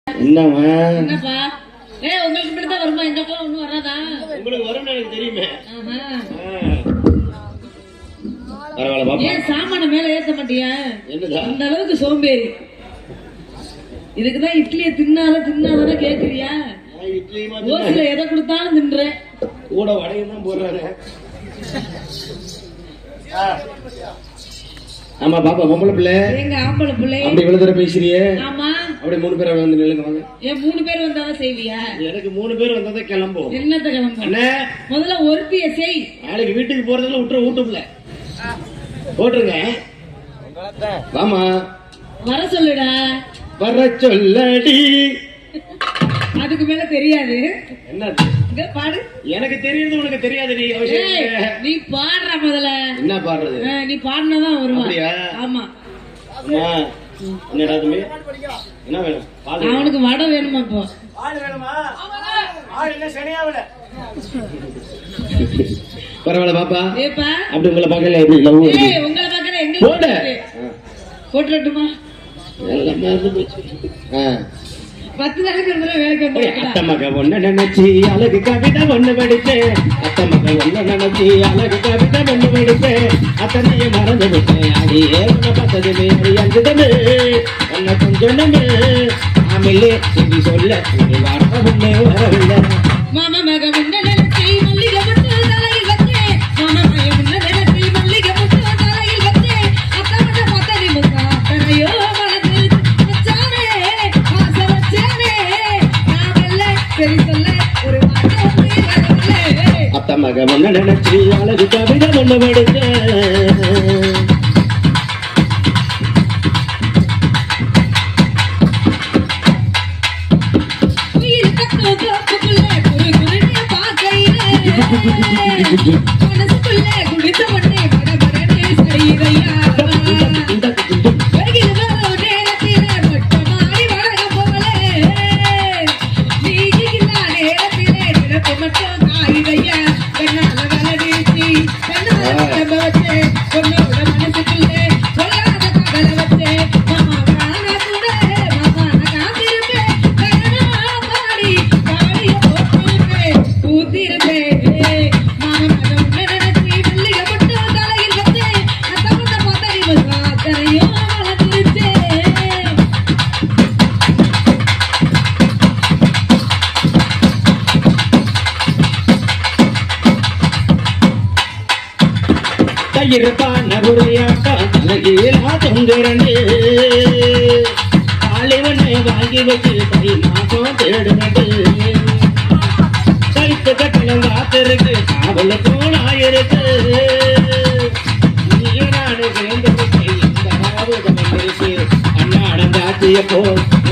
என்னம்மா என்னப்பா? உங்களுக்கு இப்படி தான் வருமா? எங்களுக்கெல்லாம் ஒண்ணும் வராதா? உங்களுக்கு வரும்னு எனக்கு தெரியுமே. ஏன் சாமான மேல ஏத்த மாட்டியா? என்னதா அந்த அளவுக்கு சோம்பேறி. இதுக்குதான் இட்லியை தின்னாதானே கேக்குறியா? ஓசில எதை கொடுத்தாலும் தின்றேன். கூட வடையும் தான் போடுறாரு. ஆமா பாப்பா பொம்பளை பிள்ளை. எங்க ஆம்பளை பிள்ளை. அப்படி இவ்வளவு தூரம் பேசுறியே? ஆமா. அப்படி 3 பேர் வந்து நில்லுங்க வாங்க. ஏன் 3 பேர் வந்தாதான் செய்வியா? எனக்கு 3 பேர் வந்தாதான் கிளம்பும். என்னத்த கிளம்பும்? அண்ணே முதல்ல ஒருத்திய செய். நாளைக்கு வீட்டுக்கு போறதுல ஊட்டுல போட்டுருங்க. வாமா வர சொல்லுடா. வர சொல்லடி. அதுக்கு மேல தெரியாது. என்ன பாடு. எனக்கு தெரியுது உனக்கு தெரியாது. நீ பாடுற முதல்ல. என்ன பாடுறது? நீ பாடினாதான் வரும். ஆமா. என்னடா தம்பி என்ன வேணும்? அவனுக்கு வடை வேணுமா? இப்போ பரவாயில்ல பாப்பா. ஏப்பா அப்படி உங்களை பார்க்கல எப்படி லவ் உங்களை பார்க்கல எங்க போட்டுட்டுமா? எல்லாம் மறந்து போச்சு. 10 நாளைக்கு ஒரு தடவை வேலைக்கு வந்து அத்த மக ஒண்ணு நினைச்சி அழகு கவிதை ஒண்ணு படித்தேன். அத்த மக ஒண்ணு நினைச்சி அழகு கவிதை ஒண்ணு படித்தேன். அத்தனையும் மறந்து விட்டேன். அடியே உன்னை பார்த்தது அறியாதுமே உன்னை கொஞ்சமே ஆமில்லே சொல்லி சொல்ல ஒரு வார்த்தை முன்னே வரவில்லை. மாமா மக முன்ன நினைச்சி மல்லிகை முட்டு தலையில் வச்சேன். மாமா மக முன்ன நினைச்சி மல்லிகை முட்டு தலையில் வச்சேன். அத்தனை பார்த்தது முக்கா அத்தனையோ அத்த மக ஒண்ணு நினைச்சி அழகு கவிதை ஒண்ணு படித்தேன். மனசுக்குள்ள குடித்த பண்ணே படபடனே சரிதையா. இருப்பான உரையாட்டம் அழகீழா தொங்குறண்டு ஆளிவனை வாங்கி வச்சு கை மாசம் தேடுறது. கழுத்து கட்டணம் காத்திருக்கு காவலுக்கும் ஆயிருக்கு. நீராடு சேர்ந்து இந்த ராவுதமிருக்கு அண்ணாடம் காட்சியப்போ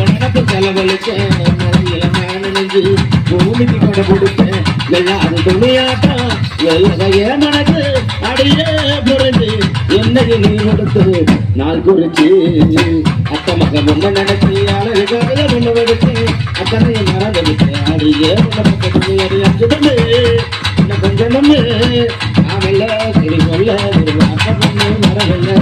உனக்கு செலவழிச்சேன். நினைஞ்சு பூமிக்கு கொடை கொடுத்தேன். வெள்ளாது துணியாட்டம் வெள்ளைய மனக்கு அடியே புரிஞ்சு என்னைக்கு நீ கொடுத்து நாள் குறிச்சு. அத்த மக முன்ன நடத்தி அழகு கவிதை ஒண்ணு எடுத்து அத்தனை மறந்து விட்டேன். அடியே அறியாச்சுடமே என்ன கொஞ்சமே ஆமல்ல சரி சொல்ல ஒரு வார்த்தை வரவில்லை.